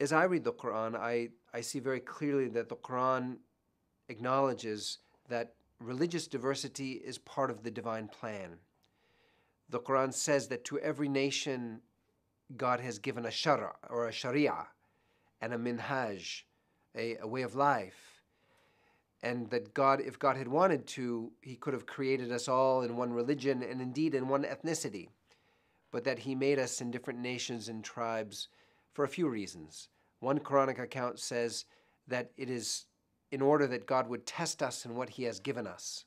as I read the Quran, I see very clearly that the Quran acknowledges that religious diversity is part of the divine plan. The Quran says that to every nation, God has given a shara, or a sharia, and a minhaj, a way of life. And that God, if God had wanted to, he could have created us all in one religion and indeed in one ethnicity, but that he made us in different nations and tribes for a few reasons. One Quranic account says that it is in order that God would test us in what he has given us.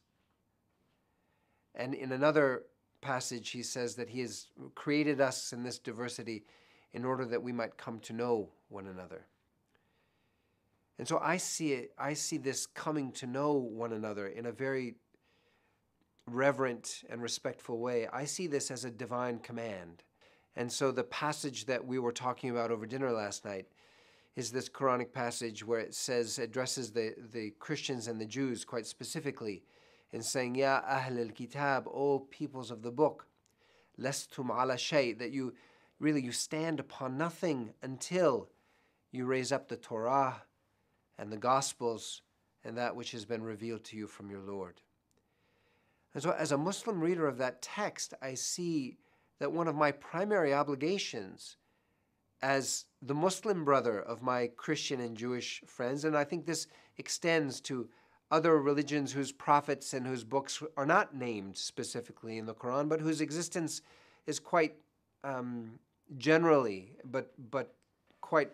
And in another passage, he says that he has created us in this diversity in order that we might come to know one another. And so I see this coming to know one another in a very reverent and respectful way. I see this as a divine command. And so the passage that we were talking about over dinner last night is this Quranic passage where it says, addresses the Christians and the Jews quite specifically in saying, Ya Ahl al-Kitab, O peoples of the book, lastum ala shay, that you stand upon nothing until you raise up the Torah and the Gospels and that which has been revealed to you from your Lord. And so as a Muslim reader of that text, I see that one of my primary obligations as the Muslim brother of my Christian and Jewish friends, and I think this extends to other religions whose prophets and whose books are not named specifically in the Quran, but whose existence is quite generally, but quite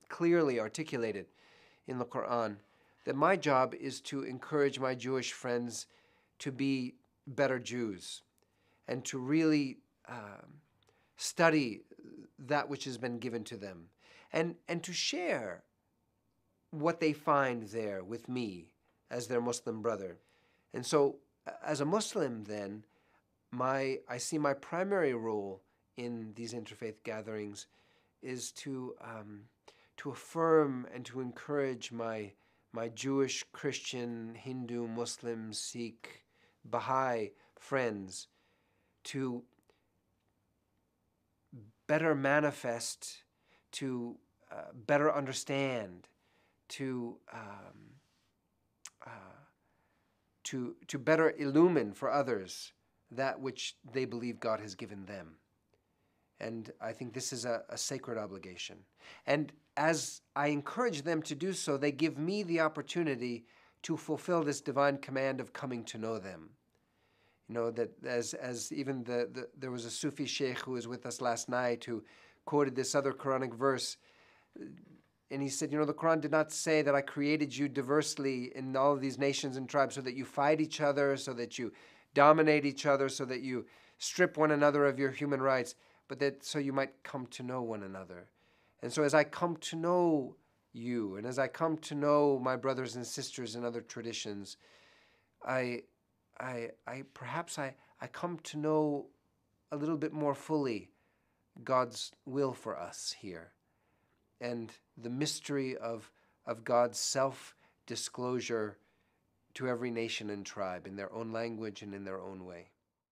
clearly articulated in the Quran, that my job is to encourage my Jewish friends to be better Jews and to really study that which has been given to them and to share what they find there with me as their Muslim brother. And so as a Muslim then, I see my primary role in these interfaith gatherings is to affirm and to encourage my Jewish, Christian, Hindu, Muslim, Sikh, Baha'i friends to better manifest, to better understand, to better illumine for others that which they believe God has given them. And I think this is a sacred obligation. And as I encourage them to do so, they give me the opportunity to fulfill this divine command of coming to know them. You know, that as even there was a Sufi sheikh who was with us last night who quoted this other Quranic verse, and he said, you know, the Quran did not say that I created you diversely in all of these nations and tribes so that you fight each other, so that you dominate each other, so that you strip one another of your human rights, but that so you might come to know one another. And so as I come to know you, and as I come to know my brothers and sisters in other traditions, I come to know a little bit more fully God's will for us here and the mystery of God's self-disclosure to every nation and tribe in their own language and in their own way.